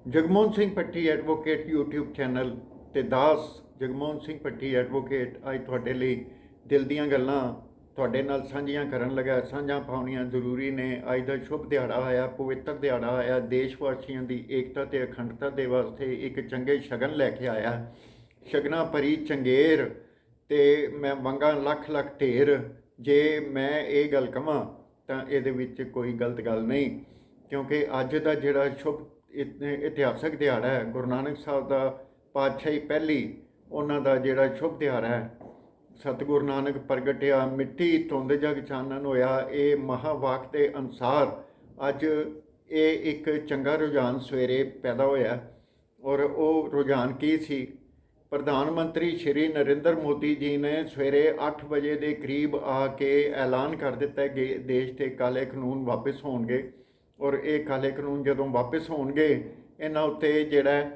Jagmohan Singh Bhatti advocate YouTube channel ਤੇ ਦਾਸ Jagmohan Singh Bhatti advocate ਅੱਜ ਤੁਹਾਡੇ ਲਈ ਦਿਲ ਦੀਆਂ ਗੱਲਾਂ ਤੁਹਾਡੇ ਨਾਲ ਸਾਂਝੀਆਂ ਕਰਨ ਲੱਗਾ। ਸਾਂਝਾਂ ਪਾਉਣੀਆਂ ਜ਼ਰੂਰੀ ਨੇ। ਅੱਜ ਦਾ ਸ਼ੁਭ ਦਿਹਾੜਾ ਆਇਆ, ਪਵਿੱਤਰ ਦਿਹਾੜਾ ਆਇਆ, ਦੇਸ਼ ਵਾਸੀਆਂ ਦੀ ਏਕਤਾ ਤੇ ਅਖੰਡਤਾ ਦੇ ਵਾਸਤੇ ਇੱਕ ਚੰਗੇ ਸ਼ਗਨ ਲੈ ਕੇ ਆਇਆ। ਸ਼ਗਨਾਂ ਭਰੀ ਚੰਗੇਰ ਤੇ ਮੈਂ ਮੰਗਾਂ ਲੱਖ ਲੱਖ ਢੇਰ। ਜੇ ਮੈਂ ਇਹ ਗੱਲ ਕਹਾਂ ਤਾਂ ਇਹਦੇ ਵਿੱਚ ਕੋਈ ਗਲਤ ਗੱਲ ਨਹੀਂ, ਕਿਉਂਕਿ ਅੱਜ ਦਾ ਜਿਹੜਾ ਸ਼ੁਭ ਇਤਿਹਾਸਕ ਦਿਹਾੜਾ ਹੈ, ਗੁਰੂ ਨਾਨਕ ਸਾਹਿਬ ਦਾ ਪਾਤਸ਼ਾਹੀ ਪਹਿਲੀ ਉਹਨਾਂ ਦਾ ਜਿਹੜਾ ਸ਼ੁਭ ਦਿਹਾੜਾ ਹੈ। ਸਤਿਗੁਰੂ ਨਾਨਕ ਪ੍ਰਗਟਿਆ, ਮਿੱਟੀ ਧੁੰਦ ਜਗ ਚਾਨਣ ਹੋਇਆ। ਇਹ ਮਹਾਵਾਕ ਦੇ ਅਨੁਸਾਰ ਅੱਜ ਇਹ ਇੱਕ ਚੰਗਾ ਰੁਝਾਨ ਸਵੇਰੇ ਪੈਦਾ ਹੋਇਆ। ਔਰ ਉਹ ਰੁਝਾਨ ਕੀ ਸੀ? ਪ੍ਰਧਾਨ ਮੰਤਰੀ ਸ਼੍ਰੀ ਨਰਿੰਦਰ ਮੋਦੀ ਜੀ ਨੇ ਸਵੇਰੇ 8 ਵਜੇ ਦੇ ਕਰੀਬ ਆ ਕੇ ਐਲਾਨ ਕਰ ਦਿੱਤਾ ਕਿ ਦੇਸ਼ 'ਤੇ ਕਾਲੇ ਕਾਨੂੰਨ ਵਾਪਸ ਹੋਣਗੇ। ਔਰ ਇਹ ਕਾਲੇ ਕਾਨੂੰਨ ਜਦੋਂ ਵਾਪਸ ਹੋਣਗੇ, ਇਹਨਾਂ ਉੱਤੇ ਜਿਹੜਾ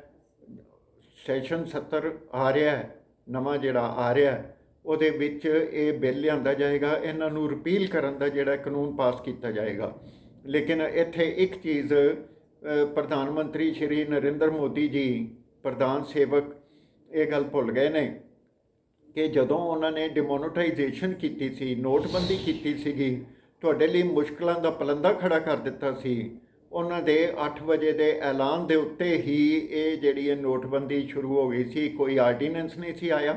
ਸੈਸ਼ਨ 70 ਆ ਰਿਹਾ, ਨਵਾਂ ਜਿਹੜਾ ਆ ਰਿਹਾ, ਉਹਦੇ ਵਿੱਚ ਇਹ ਬਿੱਲ ਲਿਆਂਦਾ ਜਾਏਗਾ। ਇਹਨਾਂ ਨੂੰ ਰਿਪੀਲ ਕਰਨ ਦਾ ਜਿਹੜਾ ਕਾਨੂੰਨ ਪਾਸ ਕੀਤਾ ਜਾਏਗਾ। ਲੇਕਿਨ ਇੱਥੇ ਇੱਕ ਚੀਜ਼ ਪ੍ਰਧਾਨ ਮੰਤਰੀ ਸ਼੍ਰੀ ਨਰਿੰਦਰ ਮੋਦੀ ਜੀ, ਪ੍ਰਧਾਨ ਸੇਵਕ, ਇਹ ਗੱਲ ਭੁੱਲ ਗਏ ਨੇ ਕਿ ਜਦੋਂ ਉਹਨਾਂ ਨੇ ਡਿਮੋਨੇਟਾਈਜੇਸ਼ਨ ਕੀਤੀ ਸੀ, ਨੋਟਬੰਦੀ ਕੀਤੀ ਸੀਗੀ, ਤੁਹਾਡੇ ਲਈ ਮੁਸ਼ਕਲਾਂ ਦਾ ਪਲੰਦਾ ਖੜਾ ਕਰ ਦਿੱਤਾ ਸੀ। ਉਹਨਾਂ ਦੇ 8 ਵਜੇ ਦੇ ਐਲਾਨ ਦੇ ਉੱਤੇ ਹੀ ਇਹ ਜਿਹੜੀ ਇਹ ਨੋਟਬੰਦੀ ਸ਼ੁਰੂ ਹੋ ਗਈ ਸੀ। ਕੋਈ ਆਰਡੀਨੈਂਸ ਨਹੀਂ ਸੀ ਆਇਆ,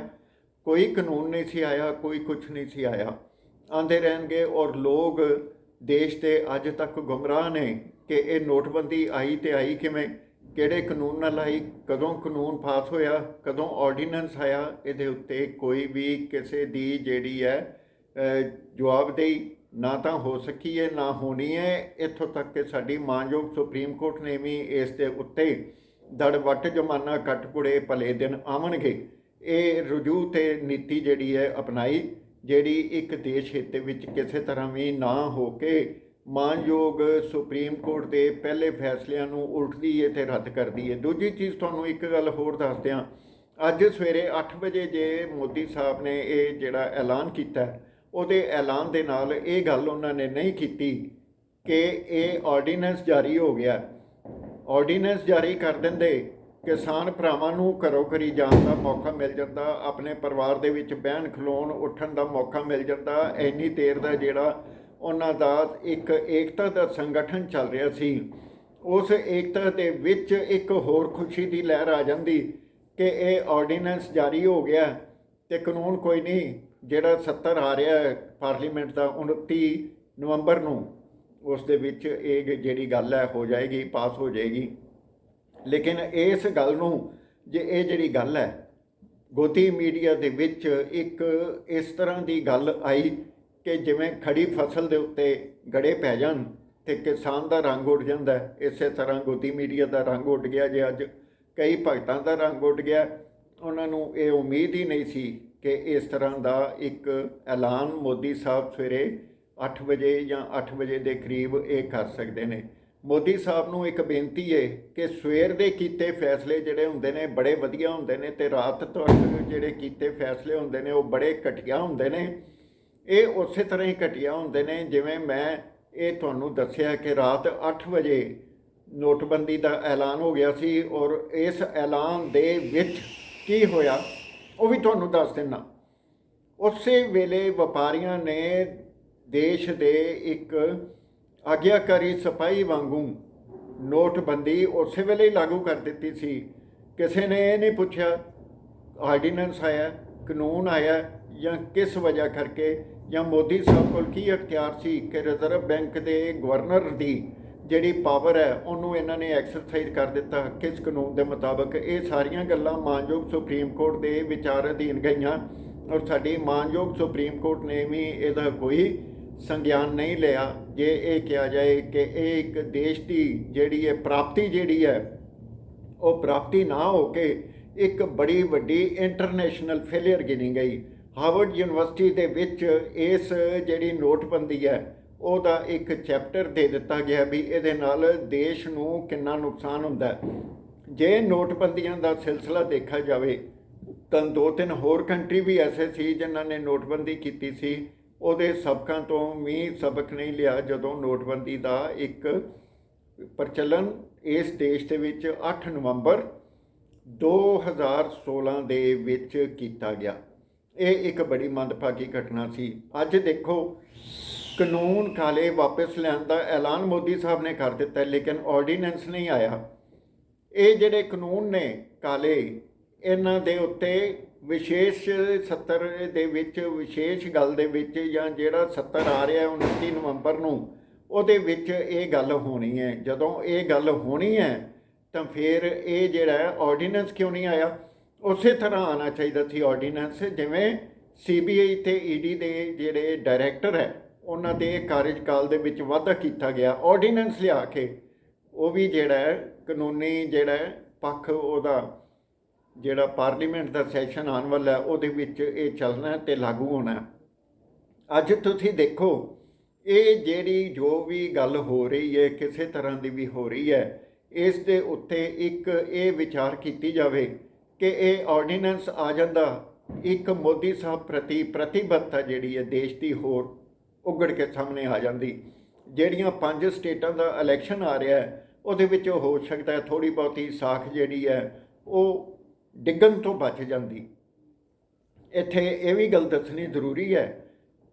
ਕੋਈ ਕਾਨੂੰਨ ਨਹੀਂ ਸੀ ਆਇਆ, ਕੋਈ ਕੁਛ ਨਹੀਂ ਸੀ ਆਇਆ। ਆਉਂਦੇ ਰਹਿਣਗੇ। ਔਰ ਲੋਕ ਦੇਸ਼ ਦੇ ਅੱਜ ਤੱਕ ਗੁੰਮਰਾਹ ਨੇ ਕਿ ਇਹ ਨੋਟਬੰਦੀ ਆਈ ਤੇ ਆਈ ਕਿਵੇਂ, ਕਿਹੜੇ ਕਾਨੂੰਨ ਨਾਲ ਆਈ, ਕਦੋਂ ਕਾਨੂੰਨ ਪਾਸ ਹੋਇਆ, ਕਦੋਂ ਆਰਡੀਨੈਂਸ ਆਇਆ। ਇਹਦੇ ਉੱਤੇ ਕੋਈ ਵੀ ਕਿਸੇ ਦੀ ਜਿਹੜੀ ਹੈ ਜਵਾਬਦੇਹੀ ਨਾ ਤਾਂ ਹੋ ਸਕੀ ਹੈ, ਨਾ ਹੋਣੀ ਹੈ। ਇੱਥੋਂ ਤੱਕ ਕਿ ਸਾਡੀ ਮਾਨਯੋਗ ਸੁਪਰੀਮ ਕੋਰਟ ਨੇ ਵੀ ਇਸ ਦੇ ਉੱਤੇ ਦੜ ਵੱਟ ਜ਼ਮਾਨਾ ਕੱਟ ਕੁੜੇ ਭਲੇ ਦਿਨ ਆਵਣਗੇ ਇਹ ਰੁਜੂ ਤੇ ਨੀਤੀ ਜਿਹੜੀ ਹੈ ਅਪਣਾਈ, ਜਿਹੜੀ ਇੱਕ ਦੇਸ਼ ਹਿੱਤ ਵਿੱਚ ਕਿਸੇ ਤਰ੍ਹਾਂ ਵੀ ਨਾ ਹੋ ਕੇ ਮਾਨਯੋਗ ਸੁਪਰੀਮ ਕੋਰਟ ਦੇ ਪਹਿਲੇ ਫੈਸਲਿਆਂ ਨੂੰ ਉਲਟਦੀ ਹੈ ਤੇ ਰੱਦ ਕਰਦੀ ਹੈ। ਦੂਜੀ ਚੀਜ਼ ਤੁਹਾਨੂੰ ਇੱਕ ਗੱਲ ਹੋਰ ਦੱਸ ਦਿਆਂ। ਅੱਜ ਸਵੇਰੇ 8 ਵਜੇ ਜੇ ਮੋਦੀ ਸਾਹਿਬ ਨੇ ਇਹ ਜਿਹੜਾ ਐਲਾਨ ਕੀਤਾ, ਉਹਦੇ ਐਲਾਨ ਦੇ ਨਾਲ ਇਹ ਗੱਲ ਉਹਨਾਂ ਨੇ ਨਹੀਂ ਕੀਤੀ ਕਿ ਇਹ ਆਰਡੀਨੈਂਸ ਜਾਰੀ ਹੋ ਗਿਆ। ਆਰਡੀਨੈਂਸ ਜਾਰੀ ਕਰ ਦਿੰਦੇ, ਕਿਸਾਨ ਭਰਾਵਾਂ ਨੂੰ ਘਰੋਂ ਘਰੀ ਜਾਣ ਦਾ ਮੌਕਾ ਮਿਲ ਜਾਂਦਾ, ਆਪਣੇ ਪਰਿਵਾਰ ਦੇ ਵਿੱਚ ਬਹਿਣ ਖਲੋਣ ਉੱਠਣ ਦਾ ਮੌਕਾ ਮਿਲ ਜਾਂਦਾ। ਇੰਨੀ ਦੇਰ ਦਾ ਜਿਹੜਾ ਉਹਨਾਂ ਦਾ ਇੱਕ ਏਕਤਾ ਦਾ ਸੰਗਠਨ ਚੱਲ ਰਿਹਾ ਸੀ, ਉਸ ਏਕਤਾ ਦੇ ਵਿੱਚ ਇੱਕ ਹੋਰ ਖੁਸ਼ੀ ਦੀ ਲਹਿਰ ਆ ਜਾਂਦੀ ਕਿ ਇਹ ਆਰਡੀਨੈਂਸ ਜਾਰੀ ਹੋ ਗਿਆ ਤੇ ਕਾਨੂੰਨ ਕੋਈ ਨਹੀਂ। ਜਿਹੜਾ 70 ਆ ਰਿਹਾ ਪਾਰਲੀਮੈਂਟ ਦਾ 29 ਨਵੰਬਰ ਨੂੰ, ਉਸ ਦੇ ਵਿੱਚ ਇਹ ਜਿਹੜੀ ਗੱਲ ਹੈ ਹੋ ਜਾਏਗੀ, ਪਾਸ ਹੋ ਜਾਏਗੀ। ਲੇਕਿਨ ਇਸ ਗੱਲ ਨੂੰ, ਜੇ ਇਹ ਜਿਹੜੀ ਗੱਲ ਹੈ ਗੋਦੀ ਮੀਡੀਆ ਦੇ ਵਿੱਚ ਇੱਕ ਇਸ ਤਰ੍ਹਾਂ ਦੀ ਗੱਲ ਆਈ ਕਿ ਜਿਵੇਂ ਖੜੀ ਫਸਲ ਦੇ ਉੱਤੇ ਗੜੇ ਪੈ ਜਾਣ ਤੇ ਕਿਸਾਨ ਦਾ ਰੰਗ ਉੱਡ ਜਾਂਦਾ, ਇਸੇ ਤਰ੍ਹਾਂ ਗੋਦੀ ਮੀਡੀਆ ਦਾ ਰੰਗ ਉੱਡ ਗਿਆ। ਜੇ ਅੱਜ ਕਈ ਭਗਤਾਂ ਦਾ ਰੰਗ ਉੱਡ ਗਿਆ, ਉਹਨਾਂ ਨੂੰ ਇਹ ਉਮੀਦ ਹੀ ਨਹੀਂ ਸੀ ਕਿ ਇਸ ਤਰ੍ਹਾਂ ਦਾ ਇੱਕ ਐਲਾਨ ਮੋਦੀ ਸਾਹਿਬ ਸਵੇਰੇ 8 ਵਜੇ ਜਾਂ 8 ਵਜੇ ਦੇ ਕਰੀਬ ਇਹ ਕਰ ਸਕਦੇ ਨੇ। ਮੋਦੀ ਸਾਹਿਬ ਨੂੰ ਇੱਕ ਬੇਨਤੀ ਹੈ ਕਿ ਸਵੇਰ ਦੇ ਕੀਤੇ ਫੈਸਲੇ ਜਿਹੜੇ ਹੁੰਦੇ ਨੇ ਬੜੇ ਵਧੀਆ ਹੁੰਦੇ ਨੇ ਤੇ ਰਾਤ ਤੱਕ ਜਿਹੜੇ ਕੀਤੇ ਫੈਸਲੇ ਹੁੰਦੇ ਨੇ ਉਹ ਬੜੇ ਘਟੀਆ ਹੁੰਦੇ ਨੇ। ਇਹ ਉਸੇ ਤਰ੍ਹਾਂ ਹੀ ਘਟੀਆ ਹੁੰਦੇ ਨੇ ਜਿਵੇਂ ਮੈਂ ਇਹ ਤੁਹਾਨੂੰ ਦੱਸਿਆ ਕਿ ਰਾਤ 8 ਵਜੇ ਨੋਟਬੰਦੀ ਦਾ ਐਲਾਨ ਹੋ ਗਿਆ ਸੀ। ਔਰ ਇਸ ਐਲਾਨ ਦੇ ਵਿੱਚ ਕੀ ਹੋਇਆ ਉਹ ਵੀ ਤੁਹਾਨੂੰ ਦੱਸ ਦਿੰਦਾ। ਉਸੇ ਵੇਲੇ ਵਪਾਰੀਆਂ ਨੇ ਦੇਸ਼ ਦੇ ਇੱਕ ਆਗਿਆਕਾਰੀ ਸਿਪਾਹੀ ਵਾਂਗੂ ਨੋਟਬੰਦੀ ਉਸੇ ਵੇਲੇ ਹੀ ਲਾਗੂ ਕਰ ਦਿੱਤੀ ਸੀ। ਕਿਸੇ ਨੇ ਇਹ ਨਹੀਂ ਪੁੱਛਿਆ ਆਰਡੀਨੈਂਸ ਆਇਆ, ਕਾਨੂੰਨ ਆਇਆ ਜਾਂ ਕਿਸ ਵਜ੍ਹਾ ਕਰਕੇ, ਜਾਂ ਮੋਦੀ ਸਾਹਿਬ ਕੋਲ ਕੀ ਅਖਤਿਆਰ ਸੀ ਕਿ ਰਿਜ਼ਰਵ ਬੈਂਕ ਦੇ ਗਵਰਨਰ ਦੀ ਜਿਹੜੀ ਪਾਵਰ ਹੈ ਉਹਨੂੰ ਇਹਨਾਂ ਨੇ ਐਕਸਰਸਾਈਜ਼ ਕਰ ਦਿੱਤਾ ਕਿਸ ਕਾਨੂੰਨ ਦੇ ਮੁਤਾਬਕ। ਇਹ ਸਾਰੀਆਂ ਗੱਲਾਂ ਮਾਨਯੋਗ ਸੁਪਰੀਮ ਕੋਰਟ ਦੇ ਵਿਚਾਰ ਅਧੀਨ ਗਈਆਂ ਔਰ ਸਾਡੀ ਮਾਨਯੋਗ ਸੁਪਰੀਮ ਕੋਰਟ ਨੇ ਵੀ ਇਹਦਾ ਕੋਈ ਸੰਗਿਆਨ ਨਹੀਂ ਲਿਆ। ਜੇ ਇਹ ਕਿਹਾ ਜਾਏ ਕਿ ਇਹ ਇੱਕ ਦੇਸ਼ ਦੀ ਜਿਹੜੀ ਹੈ ਪ੍ਰਾਪਤੀ ਜਿਹੜੀ ਹੈ ਉਹ ਪ੍ਰਾਪਤੀ ਨਾ ਹੋ ਕੇ ਇੱਕ ਬੜੀ ਵੱਡੀ ਇੰਟਰਨੈਸ਼ਨਲ ਫੇਲੀਅਰ ਗਿਣੀ ਗਈ। ਹਾਰਵਰਡ ਯੂਨੀਵਰਸਿਟੀ ਦੇ ਵਿੱਚ ਇਸ ਜਿਹੜੀ ਨੋਟਬੰਦੀ ਹੈ ਉਹਦਾ ਇੱਕ ਚੈਪਟਰ ਦੇ ਦਿੱਤਾ ਗਿਆ ਵੀ ਇਹਦੇ ਨਾਲ ਦੇਸ਼ ਨੂੰ ਕਿੰਨਾ ਨੁਕਸਾਨ ਹੁੰਦਾ। ਜੇ ਨੋਟਬੰਦੀਆਂ ਦਾ ਸਿਲਸਿਲਾ ਦੇਖਿਆ ਜਾਵੇ ਤਾਂ 2-3 ਹੋਰ ਕੰਟਰੀ ਵੀ ਐਸੇ ਸੀ ਜਿਨ੍ਹਾਂ ਨੇ ਨੋਟਬੰਦੀ ਕੀਤੀ ਸੀ। ਉਹਦੇ ਸਬਕਾਂ ਤੋਂ ਵੀ ਸਬਕ ਨਹੀਂ ਲਿਆ ਜਦੋਂ ਨੋਟਬੰਦੀ ਦਾ ਇੱਕ ਪ੍ਰਚਲਨ ਇਸ ਦੇਸ਼ ਦੇ ਵਿੱਚ 8 ਨਵੰਬਰ 2016 ਦੇ ਵਿੱਚ ਕੀਤਾ ਗਿਆ। ਇਹ ਇੱਕ ਬੜੀ ਮੰਦਭਾਗੀ ਘਟਨਾ ਸੀ। ਅੱਜ ਦੇਖੋ, ਕਾਨੂੰਨ ਕਾਲੇ ਵਾਪਸ ਲੈਣ ਦਾ ਐਲਾਨ ਮੋਦੀ ਸਾਹਿਬ ਨੇ ਕਰ ਦਿੱਤਾ, ਲੇਕਿਨ ਆਰਡੀਨੈਂਸ ਨਹੀਂ ਆਇਆ। ਇਹ ਜਿਹੜੇ ਕਾਨੂੰਨ ਨੇ ਕਾਲੇ, ਇਹਨਾਂ ਦੇ ਉੱਤੇ ਵਿਸ਼ੇਸ਼ 70 ਦੇ ਵਿੱਚ ਵਿਸ਼ੇਸ਼ ਗੱਲ ਦੇ ਵਿੱਚ, ਜਾਂ ਜਿਹੜਾ 70 ਆ ਰਿਹਾ 29 ਨਵੰਬਰ ਨੂੰ, ਉਹਦੇ ਵਿੱਚ ਇਹ ਗੱਲ ਹੋਣੀ ਹੈ। ਜਦੋਂ ਇਹ ਗੱਲ ਹੋਣੀ ਹੈ ਤਾਂ ਫਿਰ ਇਹ ਜਿਹੜਾ ਆਰਡੀਨੈਂਸ ਕਿਉਂ ਨਹੀਂ ਆਇਆ? ਉਸੇ ਤਰ੍ਹਾਂ ਆਉਣਾ ਚਾਹੀਦਾ ਸੀ ਆਰਡੀਨੈਂਸ, ਜਿਵੇਂ CBI ਤੇ ED ਦੇ ਜਿਹੜੇ ਡਾਇਰੈਕਟਰ ਹੈ ਉਹਨਾਂ ਦੇ ਕਾਰਜਕਾਲ ਦੇ ਵਿੱਚ ਵਾਧਾ ਕੀਤਾ ਗਿਆ। ਆਰਡੀਨੈਂਸ ਲਿਆ ਕੇ ਉਹ ਵੀ ਜਿਹੜਾ ਕਾਨੂੰਨੀ ਜਿਹੜਾ ਪੱਖ, ਉਹਦਾ ਜਿਹੜਾ ਪਾਰਲੀਮੈਂਟ ਦਾ ਸੈਸ਼ਨ ਆਉਣ ਵਾਲਾ ਉਹਦੇ ਵਿੱਚ ਇਹ ਚੱਲਣਾ ਤੇ ਲਾਗੂ ਹੋਣਾ। ਅੱਜ ਤੁਸੀਂ ਦੇਖੋ, ਇਹ ਜਿਹੜੀ ਜੋ ਵੀ ਗੱਲ ਹੋ ਰਹੀ ਹੈ, ਕਿਸੇ ਤਰ੍ਹਾਂ ਦੀ ਵੀ ਹੋ ਰਹੀ ਹੈ, ਇਸ ਦੇ ਉੱਤੇ ਇੱਕ ਇਹ ਵਿਚਾਰ ਕੀਤੀ ਜਾਵੇ ਕਿ ਇਹ ਆਰਡੀਨੈਂਸ ਆ ਜਾਂਦਾ, ਇੱਕ ਮੋਦੀ ਸਾਹਿਬ ਪ੍ਰਤੀ ਪ੍ਰਤੀਬੱਧਤਾ ਜਿਹੜੀ ਹੈ ਦੇਸ਼ ਦੀ ਹੋਰ ਉਗੜ ਕੇ ਸਾਹਮਣੇ ਆ ਜਾਂਦੀ। ਜਿਹੜੀਆਂ 5 ਸਟੇਟਾਂ ਦਾ ਇਲੈਕਸ਼ਨ ਆ ਰਿਹਾ ਹੈ, ਉਹਦੇ ਵਿੱਚ ਹੋ ਸਕਦਾ ਹੈ ਥੋੜ੍ਹੀ ਬਹੁਤੀ ਸਾਖ ਜਿਹੜੀ ਹੈ ਉਹ ਡਿੱਗਣ ਤੋਂ ਬਚ ਜਾਂਦੀ। ਇੱਥੇ ਇਹ ਵੀ ਗੱਲ ਦੱਸਣੀ ਜ਼ਰੂਰੀ ਹੈ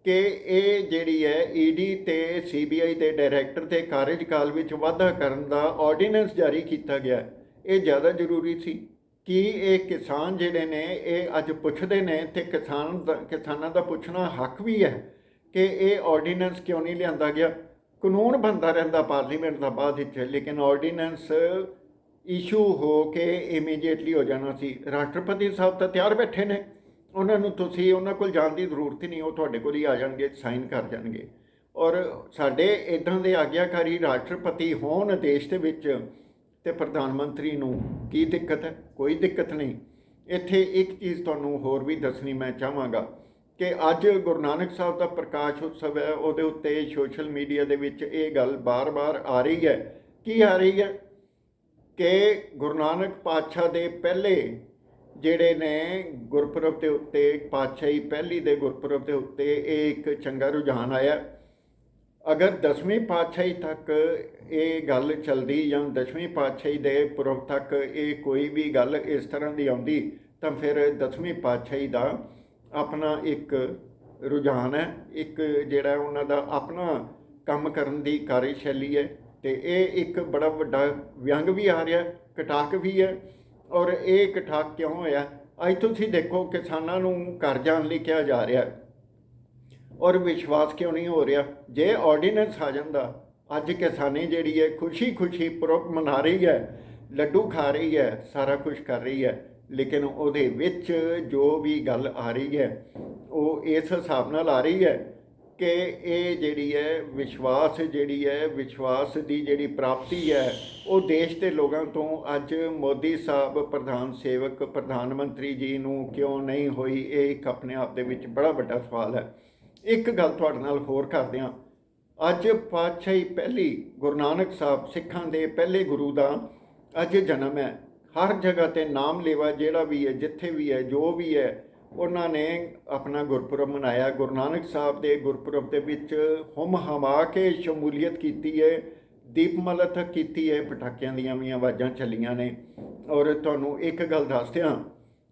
ਕਿ ਇਹ ਜਿਹੜੀ ਹੈ ED ਤੇ CBI ਦੇ ਡਾਇਰੈਕਟਰ ਦੇ ਕਾਰਜਕਾਲ ਵਿੱਚ ਵਾਧਾ ਕਰਨ ਦਾ ਆਰਡੀਨੈਂਸ ਜਾਰੀ ਕੀਤਾ ਗਿਆ, ਇਹ ਜ਼ਿਆਦਾ ਜ਼ਰੂਰੀ ਸੀ। ਕਿ ਇਹ ਕਿਸਾਨ ਜਿਹੜੇ ਨੇ ਇਹ ਅੱਜ ਪੁੱਛਦੇ ਨੇ, ਤੇ ਕਿਸਾਨਾਂ ਦਾ ਪੁੱਛਣਾ ਹੱਕ ਵੀ ਹੈ ਕਿ ਇਹ ਆਰਡੀਨੈਂਸ ਕਿਉਂ ਨਹੀਂ ਲਿਆਂਦਾ ਗਿਆ। ਕਾਨੂੰਨ ਬਣਦਾ ਰਹਿੰਦਾ ਪਾਰਲੀਮੈਂਟ ਦਾ ਬਾਅਦ ਵਿੱਚ, ਲੇਕਿਨ ਆਰਡੀਨੈਂਸ ਇਸ਼ੂ ਹੋ ਕੇ ਇਮੀਡੀਏਟਲੀ ਹੋ ਜਾਣਾ ਸੀ। ਰਾਸ਼ਟਰਪਤੀ ਸਾਹਿਬ ਤਾਂ ਤਿਆਰ ਬੈਠੇ ਨੇ, ਉਹਨਾਂ ਨੂੰ ਤੁਸੀਂ ਉਹਨਾਂ ਕੋਲ ਜਾਣ ਦੀ ਜ਼ਰੂਰਤ ਹੀ ਨਹੀਂ, ਉਹ ਤੁਹਾਡੇ ਕੋਲ ਹੀ ਆ ਜਾਣਗੇ, ਸਾਈਨ ਕਰ ਜਾਣਗੇ। ਔਰ ਸਾਡੇ ਇੱਦਾਂ ਦੇ ਆਗਿਆਕਾਰੀ ਰਾਸ਼ਟਰਪਤੀ ਹੋਣ ਦੇਸ਼ ਦੇ ਵਿੱਚ, ਤੇ ਪ੍ਰਧਾਨ ਮੰਤਰੀ ਨੂੰ ਕੀ ਦਿੱਕਤ ਹੈ? ਕੋਈ ਦਿੱਕਤ ਨਹੀਂ। ਇੱਥੇ ਇੱਕ ਚੀਜ਼ ਤੁਹਾਨੂੰ ਹੋਰ ਵੀ ਦੱਸਣੀ ਮੈਂ ਚਾਹਾਂਗਾ ਕਿ ਅੱਜ ਗੁਰੂ ਨਾਨਕ ਸਾਹਿਬ ਦਾ ਪ੍ਰਕਾਸ਼ ਉਤਸਵ ਹੈ, ਉਹਦੇ ਉੱਤੇ ਸੋਸ਼ਲ ਮੀਡੀਆ ਦੇ ਵਿੱਚ ਇਹ ਗੱਲ ਬਾਰ-ਬਾਰ ਆ ਰਹੀ ਹੈ। ਕੀ ਆ ਰਹੀ ਹੈ ਕਿ ਗੁਰੂ ਨਾਨਕ ਪਾਤਸ਼ਾਹ ਦੇ ਪਹਿਲੇ ਜਿਹੜੇ ਨੇ ਗੁਰਪੁਰਬ ਦੇ ਉੱਤੇ, ਪਾਤਸ਼ਾਹੀ ਪਹਿਲੀ ਦੇ ਗੁਰਪੁਰਬ ਦੇ ਉੱਤੇ ਇਹ ਇੱਕ ਚੰਗਾ ਰੁਝਾਨ ਆਇਆ। ਅਗਰ 10ਵੀਂ ਪਾਤਸ਼ਾਹੀ ਤੱਕ ਇਹ ਗੱਲ ਚੱਲਦੀ, ਜਾਂ 10ਵੀਂ ਪਾਤਸ਼ਾਹੀ ਦੇ ਪੁਰਬ ਤੱਕ ਇਹ ਕੋਈ ਵੀ ਗੱਲ ਇਸ ਤਰ੍ਹਾਂ ਦੀ ਆਉਂਦੀ, ਤਾਂ ਫਿਰ 10ਵੀਂ ਪਾਤਸ਼ਾਹੀ ਦਾ ਆਪਣਾ ਇੱਕ ਰੁਝਾਨ ਹੈ, ਇੱਕ ਜਿਹੜਾ ਉਹਨਾਂ ਦਾ ਆਪਣਾ ਕੰਮ ਕਰਨ ਦੀ ਕਾਰਜਸ਼ੈਲੀ ਹੈ, ਤੇ ਇਹ ਇੱਕ ਬੜਾ ਵੱਡਾ ਵਿਅੰਗ ਵੀ ਆ ਰਿਹਾ, ਕਟਾਕ ਵੀ ਹੈ। ਔਰ ਇਹ ਕਟਾਕ ਕਿਉਂ ਹੋਇਆ? ਅੱਜ ਤੁਸੀਂ ਦੇਖੋ, ਕਿਸਾਨਾਂ ਨੂੰ ਘਰ ਜਾਣ ਲਈ ਕਿਹਾ ਜਾ ਰਿਹਾ, ਔਰ ਵਿਸ਼ਵਾਸ ਕਿਉਂ ਨਹੀਂ ਹੋ ਰਿਹਾ? ਜੇ ਆਰਡੀਨੈਂਸ ਆ ਜਾਂਦਾ, ਅੱਜ ਕਿਸਾਨੀ ਜਿਹੜੀ ਹੈ ਖੁਸ਼ੀ ਪੁਰਬ ਮਨਾ ਰਹੀ ਹੈ, ਲੱਡੂ ਖਾ ਰਹੀ ਹੈ, ਸਾਰਾ ਕੁਝ ਕਰ ਰਹੀ ਹੈ, ਲੇਕਿਨ ਉਹਦੇ ਵਿੱਚ ਜੋ ਵੀ ਗੱਲ ਆ ਰਹੀ ਹੈ ਉਹ ਇਸ ਹਿਸਾਬ ਨਾਲ ਆ ਰਹੀ ਹੈ ਕਿ ਇਹ ਜਿਹੜੀ ਹੈ ਵਿਸ਼ਵਾਸ ਦੀ ਜਿਹੜੀ ਪ੍ਰਾਪਤੀ ਹੈ ਉਹ ਦੇਸ਼ ਦੇ ਲੋਕਾਂ ਤੋਂ ਅੱਜ ਮੋਦੀ ਸਾਹਿਬ ਪ੍ਰਧਾਨ ਮੰਤਰੀ ਜੀ ਨੂੰ ਕਿਉਂ ਨਹੀਂ ਹੋਈ? ਇਹ ਇੱਕ ਆਪਣੇ ਆਪ ਦੇ ਵਿੱਚ ਬੜਾ ਵੱਡਾ ਸਵਾਲ ਹੈ। ਇੱਕ ਗੱਲ ਤੁਹਾਡੇ ਨਾਲ ਹੋਰ ਕਰਦੇ ਹਾਂ। ਅੱਜ ਪਾਤਸ਼ਾਹੀ ਪਹਿਲੀ ਗੁਰੂ ਨਾਨਕ ਸਾਹਿਬ, ਸਿੱਖਾਂ ਦੇ ਪਹਿਲੇ ਗੁਰੂ ਦਾ ਅੱਜ ਜਨਮ ਹੈ। ਹਰ ਜਗ੍ਹਾ 'ਤੇ ਨਾਮ ਲੇਵਾ ਜਿਹੜਾ ਵੀ ਹੈ, ਜਿੱਥੇ ਵੀ ਹੈ, ਜੋ ਵੀ ਹੈ, ਉਹਨਾਂ ਨੇ ਆਪਣਾ ਗੁਰਪੁਰਬ ਮਨਾਇਆ। ਗੁਰੂ ਨਾਨਕ ਸਾਹਿਬ ਦੇ ਗੁਰਪੁਰਬ ਦੇ ਵਿੱਚ ਹੁਮ ਹਮਾ ਕੇ ਸ਼ਮੂਲੀਅਤ ਕੀਤੀ ਹੈ, ਦੀਪਮਾਲਾ ਤੱਕ ਕੀਤੀ ਹੈ, ਪਟਾਕਿਆਂ ਦੀਆਂ ਵੀ ਆਵਾਜ਼ਾਂ ਚੱਲੀਆਂ ਨੇ। ਔਰ ਤੁਹਾਨੂੰ ਇੱਕ ਗੱਲ ਦੱਸ ਦਿਆਂ,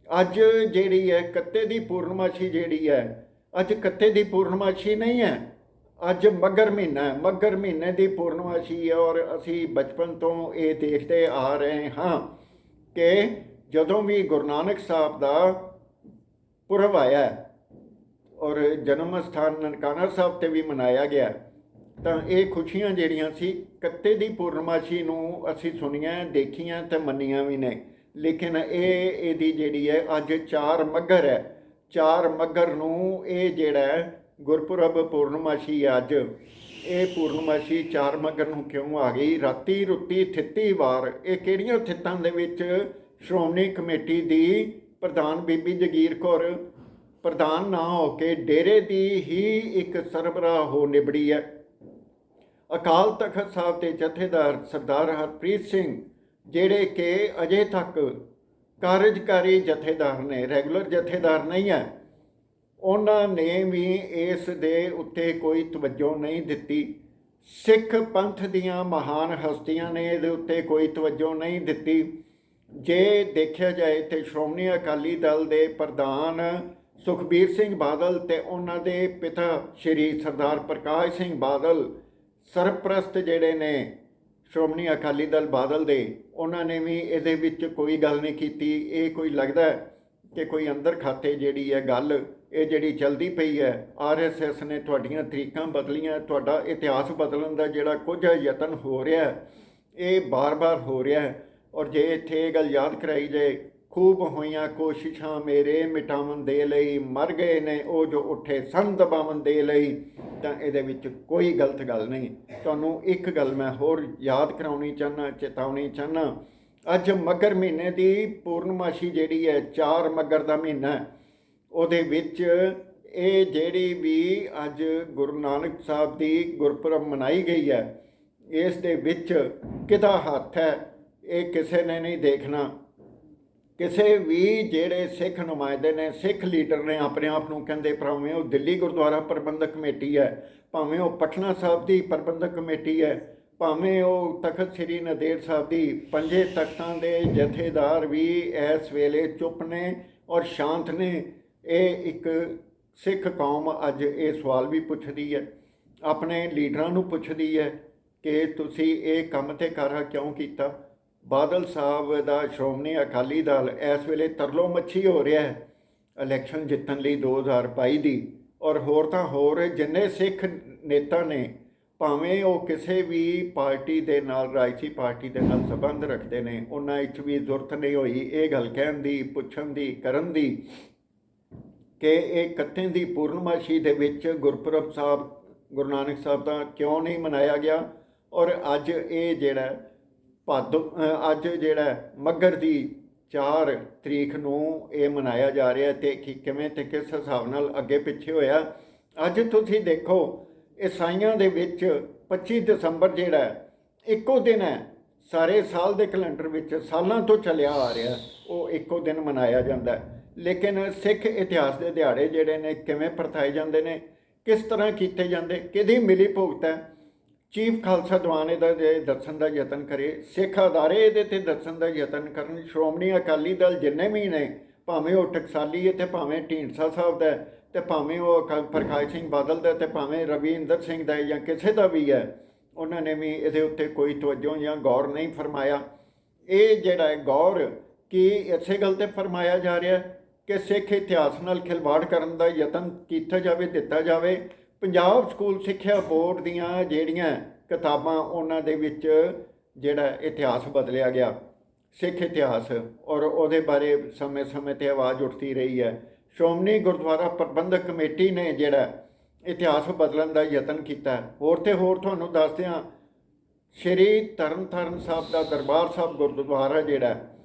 ਅੱਜ ਜਿਹੜੀ ਹੈ ਕੱਤੇ ਦੀ ਪੂਰਨਮਾਸ਼ੀ ਜਿਹੜੀ ਹੈ, ਅੱਜ ਕੱਤੇ ਦੀ ਪੂਰਨਮਾਸ਼ੀ ਨਹੀਂ ਹੈ, ਅੱਜ ਮੱਘਰ ਮਹੀਨਾ ਹੈ। ਮੱਘਰ ਮਹੀਨੇ ਦੀ ਪੂਰਨਮਾਸ਼ੀ ਹੈ। ਔਰ ਅਸੀਂ ਬਚਪਨ ਤੋਂ ਇਹ ਦੇਖਦੇ ਆ ਰਹੇ ਹਾਂ ਕਿ ਜਦੋਂ ਵੀ ਗੁਰੂ ਨਾਨਕ ਸਾਹਿਬ ਦਾ ਪੁਰਬ ਆਇਆ ਔਰ ਜਨਮ ਸਥਾਨ ਨਨਕਾਣਾ ਸਾਹਿਬ 'ਤੇ ਵੀ ਮਨਾਇਆ ਗਿਆ, ਤਾਂ ਇਹ ਖੁਸ਼ੀਆਂ ਜਿਹੜੀਆਂ ਸੀ ਕੱਤੇ ਦੀ ਪੂਰਨਮਾਸ਼ੀ ਨੂੰ ਅਸੀਂ ਸੁਣੀਆਂ, ਦੇਖੀਆਂ ਤੇ ਮੰਨੀਆਂ ਵੀ ਨੇ। ਲੇਕਿਨ ਇਹਦੀ ਜਿਹੜੀ ਹੈ ਅੱਜ 4 ਮੱਘਰ ਹੈ। 4 ਮੱਘਰ ਨੂੰ ਇਹ ਜਿਹੜਾ ਗੁਰਪੁਰਬ ਪੂਰਨਮਾਸ਼ੀ ਅੱਜ, ਇਹ ਪੂਰਨਮਾਸ਼ੀ 4 ਮੱਘਰ ਨੂੰ ਕਿਉਂ ਆ ਗਈ? ਰਾਤੀ ਰੁੱਤੀ ਥਿੱਤੀ ਵਾਰ, ਇਹ ਕਿਹੜੀਆਂ ਥਿੱਤਾਂ ਦੇ ਵਿੱਚ ਸ਼੍ਰੋਮਣੀ ਕਮੇਟੀ ਦੀ ਪ੍ਰਧਾਨ ਬੀਬੀ ਜਗੀਰ ਕੌਰ ਪ੍ਰਧਾਨ ਨਾ ਹੋ ਕੇ ਡੇਰੇ ਦੀ ਹੀ ਇੱਕ ਸਰਬਰਾਹ ਹੋ ਨਿਬੜੀ ਹੈ। ਅਕਾਲ ਤਖਤ ਸਾਹਿਬ ਦੇ ਜਥੇਦਾਰ ਸਰਦਾਰ ਹਰਪ੍ਰੀਤ ਸਿੰਘ, ਜਿਹੜੇ ਕਿ ਅਜੇ ਤੱਕ ਕਾਰਜਕਾਰੀ ਜਥੇਦਾਰ ਨੇ, ਰੈਗੂਲਰ ਜਥੇਦਾਰ ਨਹੀਂ ਹੈ, ਉਹਨਾਂ ਨੇ ਵੀ ਇਸ ਦੇ ਉੱਤੇ ਕੋਈ ਤਵੱਜੋ ਨਹੀਂ ਦਿੱਤੀ। ਸਿੱਖ ਪੰਥ ਦੀਆਂ ਮਹਾਨ ਹਸਤੀਆਂ ਨੇ ਇਹਦੇ ਉੱਤੇ ਕੋਈ ਤਵੱਜੋ ਨਹੀਂ ਦਿੱਤੀ। ਜੇ ਦੇਖਿਆ ਜਾਏ ਤੇ ਸ਼੍ਰੋਮਣੀ ਅਕਾਲੀ ਦਲ ਦੇ ਪ੍ਰਧਾਨ ਸੁਖਬੀਰ ਸਿੰਘ ਬਾਦਲ ਤੇ ਉਹਨਾਂ ਦੇ ਪਿਤਾ ਸ਼੍ਰੀ ਸਰਦਾਰ ਪ੍ਰਕਾਸ਼ ਸਿੰਘ ਬਾਦਲ ਸਰਪ੍ਰਸਤ ਜਿਹੜੇ ਨੇ ਸ਼੍ਰੋਮਣੀ ਅਕਾਲੀ ਦਲ ਬਾਦਲ ਦੇ, ਉਹਨਾਂ ਨੇ ਵੀ ਇਹਦੇ ਵਿੱਚ ਕੋਈ ਗੱਲ ਨਹੀਂ ਕੀਤੀ। ਇਹ ਕੋਈ ਲੱਗਦਾ ਕਿ ਕੋਈ ਅੰਦਰ ਖਾਤੇ ਜਿਹੜੀ ਹੈ ਗੱਲ ਇਹ ਜਿਹੜੀ ਚੱਲਦੀ ਪਈ ਹੈ, RSS ਨੇ ਤੁਹਾਡੀਆਂ ਤਰੀਕਾਂ ਬਦਲੀਆਂ, ਤੁਹਾਡਾ ਇਤਿਹਾਸ ਬਦਲਣ ਦਾ ਜਿਹੜਾ ਕੁਝ ਯਤਨ ਹੋ ਰਿਹਾ ਇਹ ਬਾਰ-ਬਾਰ ਹੋ ਰਿਹਾ। ਔਰ ਜੇ ਇੱਥੇ ਇਹ ਗੱਲ ਯਾਦ ਕਰਾਈ ਜਾਏ, ਖੂਬ ਹੋਈਆਂ ਕੋਸ਼ਿਸ਼ਾਂ ਮੇਰੇ ਮਿਟਾਵਣ ਦੇ ਲਈ, ਮਰ ਗਏ ਨੇ ਉਹ ਜੋ ਉੱਠੇ ਸਨ ਦਬਾਵਣ ਦੇ ਲਈ, ਤਾਂ ਇਹਦੇ ਵਿੱਚ ਕੋਈ ਗਲਤ ਗੱਲ ਨਹੀਂ। ਤੁਹਾਨੂੰ ਇੱਕ ਗੱਲ ਮੈਂ ਹੋਰ ਯਾਦ ਕਰਾਉਣੀ ਚਾਹੁੰਦਾ, ਚੇਤਾਉਣੀ ਚਾਹੁੰਦਾ, ਅੱਜ ਮੱਘਰ ਮਹੀਨੇ ਦੀ ਪੂਰਨਮਾਸ਼ੀ ਜਿਹੜੀ ਹੈ, 4 ਮੱਘਰ ਦਾ ਮਹੀਨਾ, ਉਹਦੇ ਵਿੱਚ ਇਹ ਜਿਹੜੀ ਵੀ ਅੱਜ ਗੁਰੂ ਨਾਨਕ ਸਾਹਿਬ ਦੀ ਗੁਰਪੁਰਬ ਮਨਾਈ ਗਈ ਹੈ, ਇਸ ਦੇ ਵਿੱਚ ਕਿਹਦਾ ਹੱਥ ਹੈ ਇਹ ਕਿਸੇ ਨੇ ਨਹੀਂ ਦੇਖਣਾ। ਕਿਸੇ ਵੀ ਜਿਹੜੇ ਸਿੱਖ ਨੁਮਾਇੰਦੇ ਨੇ, ਸਿੱਖ ਲੀਡਰ ਨੇ, ਆਪਣੇ ਆਪ ਨੂੰ ਕਹਿੰਦੇ, ਭਾਵੇਂ ਉਹ ਦਿੱਲੀ ਗੁਰਦੁਆਰਾ ਪ੍ਰਬੰਧਕ ਕਮੇਟੀ ਹੈ, ਭਾਵੇਂ ਉਹ ਪਟਨਾ ਸਾਹਿਬ ਦੀ ਪ੍ਰਬੰਧਕ ਕਮੇਟੀ ਹੈ, ਭਾਵੇਂ ਉਹ ਤਖਤ ਸ੍ਰੀ ਨੰਦੇੜ ਸਾਹਿਬ ਦੀ, 5 ਤਖਤਾਂ ਦੇ ਜਥੇਦਾਰ ਵੀ ਇਸ ਵੇਲੇ ਚੁੱਪ ਨੇ ਔਰ ਸ਼ਾਂਤ ਨੇ। ਇਹ ਇੱਕ ਸਿੱਖ ਕੌਮ ਅੱਜ ਇਹ ਸਵਾਲ ਵੀ ਪੁੱਛਦੀ ਹੈ, ਆਪਣੇ ਲੀਡਰਾਂ ਨੂੰ ਪੁੱਛਦੀ ਹੈ ਕਿ ਤੁਸੀਂ ਇਹ ਕੰਮ ਤੇ ਕਾਰਾ ਕਿਉਂ ਕੀਤਾ। ਬਾਦਲ ਸਾਹਿਬ ਦਾ ਸ਼੍ਰੋਮਣੀ ਅਕਾਲੀ ਦਲ ਇਸ ਵੇਲੇ ਤਰਲੋ ਮੱਛੀ ਹੋ ਰਿਹਾ ਹੈ ਇਲੈਕਸ਼ਨ ਜਿੱਤਣ ਲਈ 2022 ਦੀ। ਔਰ ਹੋਰ ਤਾਂ ਹੋਰ ਜਿੰਨੇ ਸਿੱਖ ਨੇਤਾ ਨੇ, ਭਾਵੇਂ ਉਹ ਕਿਸੇ ਵੀ ਪਾਰਟੀ ਦੇ ਨਾਲ, ਰਾਜਸੀ ਪਾਰਟੀ ਦੇ ਨਾਲ ਸੰਬੰਧ ਰੱਖਦੇ ਨੇ, ਉਹਨਾਂ ਵਿੱਚ ਵੀ ਜ਼ਰੂਰਤ ਨਹੀਂ ਹੋਈ ਇਹ ਗੱਲ ਕਹਿਣ ਦੀ, ਪੁੱਛਣ ਦੀ, ਕਰਨ ਦੀ ਕਿ ਇਹ 31 ਦੀ ਪੂਰਨਮਾਸ਼ੀ ਦੇ ਵਿੱਚ ਗੁਰਪੁਰਬ ਸਾਹਿਬ ਗੁਰੂ ਨਾਨਕ ਸਾਹਿਬ ਦਾ ਕਿਉਂ ਨਹੀਂ ਮਨਾਇਆ ਗਿਆ। ਔਰ ਅੱਜ ਇਹ ਜਿਹੜਾ ਅੱਜ ਜਿਹੜਾ ਮੱਘਰ ਦੀ 4 ਤਰੀਕ ਨੂੰ ਇਹ ਮਨਾਇਆ ਜਾ ਰਿਹਾ ਤੇ ਕਿਵੇਂ ਤੇ ਕਿਸ ਹਿਸਾਬ ਨਾਲ ਅੱਗੇ ਪਿੱਛੇ ਹੋਇਆ। ਅੱਜ ਤੁਸੀਂ ਦੇਖੋ ਈਸਾਈਆਂ ਦੇ ਵਿੱਚ 25 ਦਸੰਬਰ ਜਿਹੜਾ ਇੱਕੋ ਦਿਨ ਹੈ, ਸਾਰੇ ਸਾਲ ਦੇ ਕੈਲੰਡਰ ਵਿੱਚ ਸਾਲਾਂ ਤੋਂ ਚੱਲਿਆ ਆ ਰਿਹਾ, ਉਹ ਇੱਕੋ ਦਿਨ ਮਨਾਇਆ ਜਾਂਦਾ। ਲੇਕਿਨ ਸਿੱਖ ਇਤਿਹਾਸ ਦੇ ਦਿਹਾੜੇ ਜਿਹੜੇ ਨੇ ਕਿਵੇਂ ਪਰਤਾਏ ਜਾਂਦੇ ਨੇ, ਕਿਸ ਤਰ੍ਹਾਂ ਕੀਤੇ ਜਾਂਦੇ, ਕਿਹਦੀ ਮਿਲੀ ਭੁਗਤ ਹੈ। ਚੀਫ ਖਾਲਸਾ ਦੀਵਾਨ ਇਹਦਾ ਜੇ ਦੱਸਣ ਦਾ ਯਤਨ ਕਰੇ, ਸਿੱਖ ਅਦਾਰੇ ਇਹਦੇ 'ਤੇ ਦੱਸਣ ਦਾ ਯਤਨ ਕਰਨ, ਸ਼੍ਰੋਮਣੀ ਅਕਾਲੀ ਦਲ ਜਿੰਨੇ ਵੀ ਨੇ, ਭਾਵੇਂ ਉਹ ਟਕਸਾਲੀ ਹੈ ਤੇ ਭਾਵੇਂ ਢੀਂਡਸਾ ਸਾਹਿਬ ਦਾ ਤੇ ਭਾਵੇਂ ਉਹ ਪ੍ਰਕਾਸ਼ ਸਿੰਘ ਬਾਦਲ ਦਾ ਤੇ ਭਾਵੇਂ ਰਵਿੰਦਰ ਸਿੰਘ ਦਾ ਜਾਂ ਕਿਸੇ ਦਾ ਵੀ ਹੈ, ਉਹਨਾਂ ਨੇ ਵੀ ਇਹਦੇ ਉੱਤੇ ਕੋਈ ਤਵੱਜੋ ਜਾਂ ਗੌਰ ਨਹੀਂ ਫਰਮਾਇਆ। ਇਹ ਜਿਹੜਾ ਗੌਰ ਕੀ ਇਸੇ ਗੱਲ 'ਤੇ ਫਰਮਾਇਆ ਜਾ ਰਿਹਾ ਕਿ ਸਿੱਖ ਇਤਿਹਾਸ ਨਾਲ ਖਿਲਵਾੜ ਕਰਨ ਦਾ ਯਤਨ ਕੀਤਾ ਜਾਵੇ, ਦਿੱਤਾ ਜਾਵੇ। ਪੰਜਾਬ ਸਕੂਲ ਸਿੱਖਿਆ ਬੋਰਡ ਦੀਆਂ ਜਿਹੜੀਆਂ ਕਿਤਾਬਾਂ, ਉਹਨਾਂ ਦੇ ਵਿੱਚ ਜਿਹੜਾ ਇਤਿਹਾਸ ਬਦਲਿਆ ਗਿਆ, ਸਿੱਖ ਇਤਿਹਾਸ, ਔਰ ਉਹਦੇ ਬਾਰੇ ਸਮੇਂ-ਸਮੇਂ 'ਤੇ ਆਵਾਜ਼ ਉੱਠਦੀ ਰਹੀ ਹੈ। ਸ਼੍ਰੋਮਣੀ ਗੁਰਦੁਆਰਾ ਪ੍ਰਬੰਧਕ ਕਮੇਟੀ ਨੇ ਜਿਹੜਾ ਇਤਿਹਾਸ ਬਦਲਣ ਦਾ ਯਤਨ ਕੀਤਾ। ਹੋਰ ਤੇ ਹੋਰ ਤੁਹਾਨੂੰ ਦੱਸਦੇ ਹਾਂ, ਸ਼੍ਰੀ ਤਰਨਤਾਰਨ ਸਾਹਿਬ ਦਾ ਦਰਬਾਰ ਸਾਹਿਬ ਗੁਰਦੁਆਰਾ ਜਿਹੜਾ,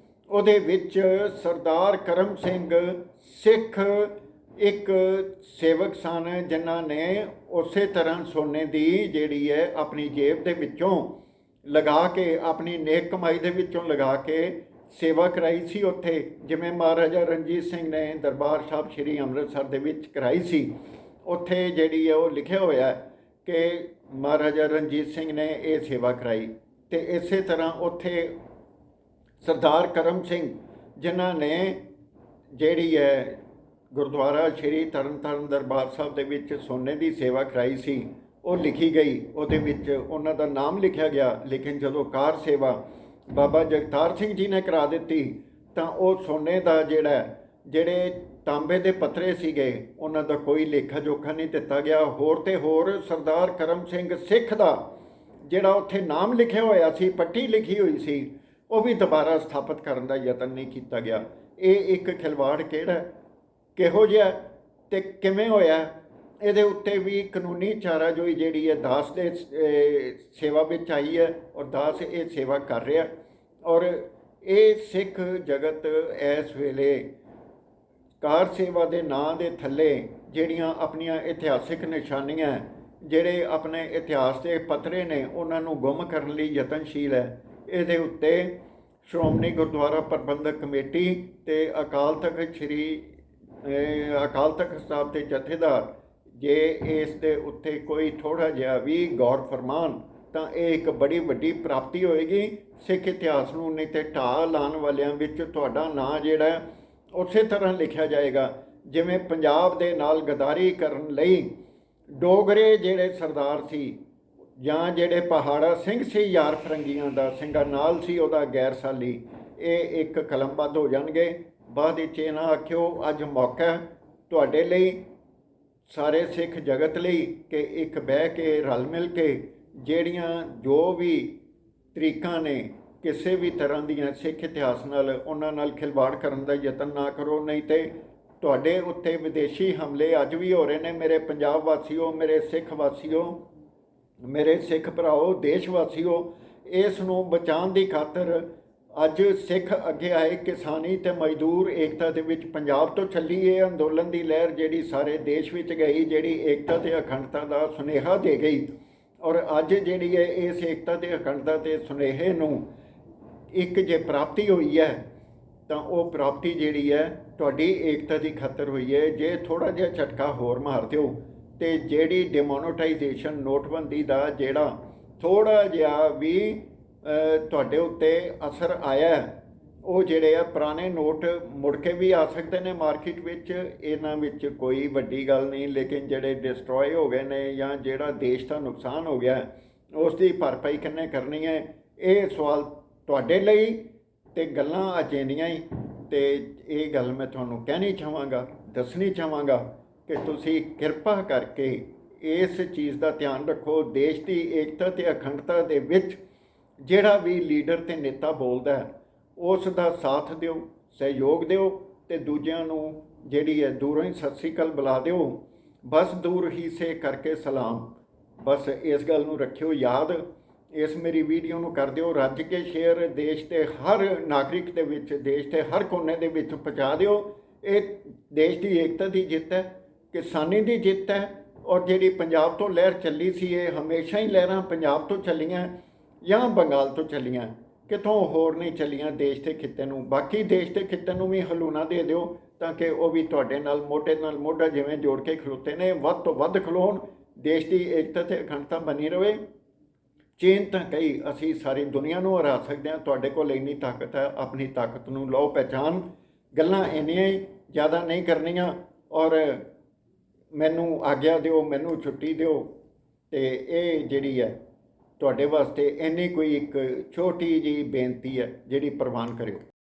ਉਹਦੇ ਵਿੱਚ ਸਰਦਾਰ ਕਰਮ ਸਿੰਘ ਸਿੱਖ ਇੱਕ ਸੇਵਕ ਸਨ, ਜਿਨ੍ਹਾਂ ਨੇ ਉਸੇ ਤਰ੍ਹਾਂ ਸੋਨੇ ਦੀ ਜਿਹੜੀ ਹੈ ਆਪਣੀ ਜੇਬ ਦੇ ਵਿੱਚੋਂ ਲਗਾ ਕੇ, ਆਪਣੀ ਨੇਕ ਕਮਾਈ ਦੇ ਵਿੱਚੋਂ ਲਗਾ ਕੇ ਸੇਵਾ ਕਰਾਈ ਸੀ ਉੱਥੇ, ਜਿਵੇਂ ਮਹਾਰਾਜਾ ਰਣਜੀਤ ਸਿੰਘ ਨੇ ਦਰਬਾਰ ਸਾਹਿਬ ਸ਼੍ਰੀ ਅੰਮ੍ਰਿਤਸਰ ਦੇ ਵਿੱਚ ਕਰਾਈ ਸੀ। ਉੱਥੇ ਜਿਹੜੀ ਹੈ ਉਹ ਲਿਖਿਆ ਹੋਇਆ ਕਿ ਮਹਾਰਾਜਾ ਰਣਜੀਤ ਸਿੰਘ ਨੇ ਇਹ ਸੇਵਾ ਕਰਾਈ। ਤੇ ਇਸੇ ਤਰ੍ਹਾਂ ਉੱਥੇ ਸਰਦਾਰ ਕਰਮ ਸਿੰਘ, ਜਿਨ੍ਹਾਂ ਨੇ ਜਿਹੜੀ ਹੈ ਗੁਰਦੁਆਰਾ ਸ਼੍ਰੀ ਤਰਨਤਾਰਨ ਦਰਬਾਰ ਸਾਹਿਬ ਦੇ ਵਿੱਚ ਸੋਨੇ ਦੀ ਸੇਵਾ ਕਰਾਈ ਸੀ, ਉਹ ਲਿਖੀ ਗਈ, ਉਹਦੇ ਵਿੱਚ ਉਹਨਾਂ ਦਾ ਨਾਮ ਲਿਖਿਆ ਗਿਆ। ਲੇਕਿਨ ਜਦੋਂ ਕਾਰ ਸੇਵਾ ਬਾਬਾ ਜਗਤਾਰ ਸਿੰਘ ਜੀ ਨੇ ਕਰਾ ਦਿੱਤੀ, ਤਾਂ ਉਹ ਸੋਨੇ ਦਾ ਜਿਹੜੇ ਤਾਂਬੇ ਦੇ ਪੱਤਰੇ ਸੀਗੇ, ਉਹਨਾਂ ਦਾ ਕੋਈ ਲੇਖਾ ਜੋਖਾ ਨਹੀਂ ਦਿੱਤਾ ਗਿਆ। ਹੋਰ ਤੇ ਹੋਰ ਸਰਦਾਰ ਕਰਮ ਸਿੰਘ ਸਿੱਖ ਦਾ ਜਿਹੜਾ ਉੱਥੇ ਨਾਮ ਲਿਖਿਆ ਹੋਇਆ ਸੀ, ਪੱਟੀ ਲਿਖੀ ਹੋਈ ਸੀ, ਉਹ ਵੀ ਦੁਬਾਰਾ ਸਥਾਪਿਤ ਕਰਨ ਦਾ ਯਤਨ ਨਹੀਂ ਕੀਤਾ ਗਿਆ। ਇਹ ਇੱਕ ਖਿਲਵਾੜ ਕਿਹੋ ਜਿਹਾ ਤੇ ਕਿਵੇਂ ਹੋਇਆ, ਇਹਦੇ ਉੱਤੇ ਵੀ ਕਾਨੂੰਨੀ ਚਾਰਾਜੋਈ ਜਿਹੜੀ ਹੈ ਦਾਸ ਦੇ ਸੇਵਾ ਵਿੱਚ ਆਈ ਹੈ, ਔਰ ਦਾਸ ਇਹ ਸੇਵਾ ਕਰ ਰਿਹਾ। ਔਰ ਇਹ ਸਿੱਖ ਜਗਤ ਇਸ ਵੇਲੇ ਕਾਰ ਸੇਵਾ ਦੇ ਨਾਂ ਦੇ ਥੱਲੇ ਜਿਹੜੀਆਂ ਆਪਣੀਆਂ ਇਤਿਹਾਸਿਕ ਨਿਸ਼ਾਨੀਆਂ, ਜਿਹੜੇ ਆਪਣੇ ਇਤਿਹਾਸ ਦੇ ਪੱਤਰੇ ਨੇ, ਉਹਨਾਂ ਨੂੰ ਗੁੰਮ ਕਰਨ ਲਈ ਯਤਨਸ਼ੀਲ ਹੈ। ਇਹਦੇ ਉੱਤੇ ਸ਼੍ਰੋਮਣੀ ਗੁਰਦੁਆਰਾ ਪ੍ਰਬੰਧਕ ਕਮੇਟੀ ਤੇ ਅਕਾਲ ਤਖਤ ਸਾਹਿਬ ਦੇ ਜਥੇਦਾਰ ਜੇ ਇਸ ਦੇ ਉੱਤੇ ਕੋਈ ਥੋੜ੍ਹਾ ਜਿਹਾ ਵੀ ਗੌਰ ਫਰਮਾਨ ਤਾਂ ਇਹ ਇੱਕ ਬੜੀ ਵੱਡੀ ਪ੍ਰਾਪਤੀ ਹੋਏਗੀ ਸਿੱਖ ਇਤਿਹਾਸ ਨੂੰ। ਨਹੀਂ ਤੇ ਢਾਹ ਲਾਉਣ ਵਾਲਿਆਂ ਵਿੱਚ ਤੁਹਾਡਾ ਨਾਂ ਜਿਹੜਾ ਉਸੇ ਤਰ੍ਹਾਂ ਲਿਖਿਆ ਜਾਏਗਾ ਜਿਵੇਂ ਪੰਜਾਬ ਦੇ ਨਾਲ ਗਦਾਰੀ ਕਰਨ ਲਈ ਡੋਗਰੇ ਜਿਹੜੇ ਸਰਦਾਰ ਸੀ ਜਾਂ ਜਿਹੜੇ ਪਹਾੜਾ ਸਿੰਘ ਸੀ ਯਾਰ ਫਰੰਗੀਆਂ ਦਾ, ਸਿੰਘਾਂ ਨਾਲ ਸੀ ਉਹਦਾ ਗੈਰਸਾਲੀ, ਇਹ ਇੱਕ ਕਲਮਬੱਧ ਹੋ ਜਾਣਗੇ। ਬਾਅਦ ਵਿੱਚ ਇਹ ਨਾ ਆਖਿਓ ਅੱਜ ਮੌਕਾ ਤੁਹਾਡੇ ਲਈ, ਸਾਰੇ ਸਿੱਖ ਜਗਤ ਲਈ, ਕਿ ਇੱਕ ਬਹਿ ਕੇ ਰਲ ਮਿਲ ਕੇ ਜਿਹੜੀਆਂ ਜੋ ਵੀ ਤਰੀਕਾਂ ਨੇ ਕਿਸੇ ਵੀ ਤਰ੍ਹਾਂ ਦੀਆਂ ਸਿੱਖ ਇਤਿਹਾਸ ਨਾਲ ਉਹਨਾਂ ਨਾਲ ਖਿਲਵਾੜ ਕਰਨ ਦਾ ਯਤਨ ਨਾ ਕਰੋ। ਨਹੀਂ ਤੇ ਤੁਹਾਡੇ ਉੱਤੇ ਵਿਦੇਸ਼ੀ ਹਮਲੇ ਅੱਜ ਵੀ ਹੋ ਰਹੇ ਨੇ। ਮੇਰੇ ਪੰਜਾਬ ਵਾਸੀਓ, ਮੇਰੇ ਸਿੱਖ ਵਾਸੀਓ, ਮੇਰੇ ਸਿੱਖ ਭਰਾਓ, ਦੇਸ਼ ਵਾਸੀਓ, ਇਸ ਨੂੰ ਬਚਾਉਣ ਦੀ ਖਾਤਰ ਅੱਜ ਸਿੱਖ ਅੱਗੇ ਆਏ। ਕਿਸਾਨੀ ਤੇ ਮਜ਼ਦੂਰ ਏਕਤਾ ਦੇ ਵਿੱਚ ਪੰਜਾਬ ਤੋਂ ਚੱਲੀ ਇਹ ਅੰਦੋਲਨ ਦੀ ਲਹਿਰ ਜਿਹੜੀ ਸਾਰੇ ਦੇਸ਼ ਵਿੱਚ ਗਈ, ਜਿਹੜੀ ਏਕਤਾ ਤੇ ਅਖੰਡਤਾ ਦਾ ਸੁਨੇਹਾ ਦੇ ਗਈ। ਔਰ ਅੱਜ ਜਿਹੜੀ ਹੈ ਇਸ ਏਕਤਾ ਤੇ ਅਖੰਡਤਾ ਤੇ ਸੁਨੇਹੇ ਨੂੰ ਇੱਕ ਜੇ ਪ੍ਰਾਪਤੀ ਹੋਈ ਹੈ ਤਾਂ ਉਹ ਪ੍ਰਾਪਤੀ ਜਿਹੜੀ ਹੈ ਤੁਹਾਡੀ ਏਕਤਾ ਦੀ ਖਾਤਰ ਹੋਈ ਹੈ। ਜੇ ਥੋੜ੍ਹਾ ਜਿਹਾ ਝਟਕਾ ਹੋਰ ਮਾਰ ਦਿਓ ਤੇ ਜਿਹੜੀ ਡਿਮੋਨੋਟਾਈਜੇਸ਼ਨ ਨੋਟਬੰਦੀ ਦਾ ਜਿਹੜਾ ਥੋੜ੍ਹਾ ਜਿਹਾ ਵੀ ਤੁਹਾਡੇ ਉੱਤੇ ਅਸਰ ਆਇਆ, ਉਹ ਜਿਹੜੇ ਆ ਪੁਰਾਣੇ ਨੋਟ ਮੁੜ ਕੇ ਵੀ ਆ ਸਕਦੇ ਨੇ ਮਾਰਕੀਟ ਵਿੱਚ, ਇਹਨਾਂ ਵਿੱਚ ਕੋਈ ਵੱਡੀ ਗੱਲ ਨਹੀਂ। ਲੇਕਿਨ ਜਿਹੜੇ ਡਿਸਟਰੋਏ ਹੋ ਗਏ ਨੇ ਜਾਂ ਜਿਹੜਾ ਦੇਸ਼ ਦਾ ਨੁਕਸਾਨ ਹੋ ਗਿਆ ਉਸ ਦੀ ਭਰਪਾਈ ਕਿੰਨੇ ਕਰਨੀ ਹੈ, ਇਹ ਸਵਾਲ ਤੁਹਾਡੇ ਲਈ ਤੇ ਗੱਲਾਂ ਅਜਿਹੀਆਂ ਹੀ। ਤੇ ਇਹ ਗੱਲ ਮੈਂ ਤੁਹਾਨੂੰ ਕਹਿਣੀ ਚਾਹਾਂਗਾ, ਦੱਸਣੀ ਚਾਹਾਂਗਾ ਕਿ ਤੁਸੀਂ ਕਿਰਪਾ ਕਰਕੇ ਇਸ ਚੀਜ਼ ਦਾ ਧਿਆਨ ਰੱਖੋ। ਦੇਸ਼ ਦੀ ਏਕਤਾ ਤੇ ਅਖੰਡਤਾ ਦੇ ਵਿੱਚ ਜਿਹੜਾ ਵੀ ਲੀਡਰ ਤੇ ਨੇਤਾ ਬੋਲਦਾ ਹੈ ਉਸ ਦਾ ਸਾਥ ਦਿਓ, ਸਹਿਯੋਗ ਦਿਓ ਤੇ ਦੂਜਿਆਂ ਨੂੰ ਜਿਹੜੀ ਹੈ ਦੂਰੋਂ ਹੀ ਸਤਿ ਸ੍ਰੀ ਅਕਾਲ ਬੁਲਾ ਦਿਓ। ਬਸ ਦੂਰ ਹੀ ਸੇ ਕਰਕੇ ਸਲਾਮ। ਬਸ ਇਸ ਗੱਲ ਨੂੰ ਰੱਖਿਓ ਯਾਦ। ਇਸ ਮੇਰੀ ਵੀਡੀਓ ਨੂੰ ਕਰ ਦਿਓ ਰੱਜ ਕੇ ਸ਼ੇਅਰ, ਦੇਸ਼ ਦੇ ਹਰ ਨਾਗਰਿਕ ਦੇ ਵਿੱਚ, ਦੇਸ਼ ਦੇ ਹਰ ਕੋਨੇ ਦੇ ਵਿੱਚ ਪਹੁੰਚਾ ਦਿਓ। ਇਹ ਦੇਸ਼ ਦੀ ਏਕਤਾ ਦੀ ਜਿੱਤ ਹੈ, ਕਿਸਾਨੀ ਦੀ ਜਿੱਤ ਹੈ। ਔਰ ਜਿਹੜੀ ਪੰਜਾਬ ਤੋਂ ਲਹਿਰ ਚੱਲੀ ਸੀ, ਇਹ ਹਮੇਸ਼ਾ ਹੀ ਲਹਿਰਾਂ ਪੰਜਾਬ ਤੋਂ ਚੱਲੀਆਂ ਜਾਂ ਬੰਗਾਲ ਤੋਂ ਚੱਲੀਆਂ, ਕਿਤੋਂ ਹੋਰ ਨਹੀਂ ਚੱਲੀਆਂ ਦੇਸ਼ ਦੇ ਖਿੱਤੇ ਨੂੰ। ਬਾਕੀ ਦੇਸ਼ ਦੇ ਖਿੱਤੇ ਨੂੰ ਵੀ ਹਲੂਣਾ ਦੇ ਦਿਓ ਤਾਂ ਕਿ ਉਹ ਵੀ ਤੁਹਾਡੇ ਨਾਲ ਮੋਢੇ ਨਾਲ ਮੋਢਾ ਜਿਵੇਂ ਜੋੜ ਕੇ ਖਲੋਤੇ ਨੇ ਵੱਧ ਤੋਂ ਵੱਧ ਖਲੋਣ। ਦੇਸ਼ ਦੀ ਏਕਤਾ ਤੇ ਅਖੰਡਤਾ ਬਣੀ ਰਵੇ। ਚੀਨ ਤਾਂ ਕਈ ਅਸੀਂ ਸਾਰੀ ਦੁਨੀਆ ਨੂੰ ਹਰਾ ਸਕਦੇ ਹਾਂ, ਤੁਹਾਡੇ ਕੋਲ ਇੰਨੀ ਤਾਕਤ ਹੈ, ਆਪਣੀ ਤਾਕਤ ਨੂੰ ਲਓ ਪਹਿਚਾਨ। ਗੱਲਾਂ ਇੰਨੀਆਂ ਹੀ ਜ਼ਿਆਦਾ ਨਹੀਂ ਕਰਨੀਆਂ। ਔਰ ਮੈਨੂੰ ਆਗਿਆ ਦਿਓ, ਮੈਨੂੰ ਛੁੱਟੀ ਦਿਓ। ਤੇ ਇਹ ਜਿਹੜੀ ਹੈ ਤੁਹਾਡੇ ਵਾਸਤੇ ਇੰਨੀ ਕੋਈ ਇੱਕ ਛੋਟੀ ਜਿਹੀ ਬੇਨਤੀ ਹੈ ਜਿਹੜੀ ਪ੍ਰਵਾਨ ਕਰਿਓ।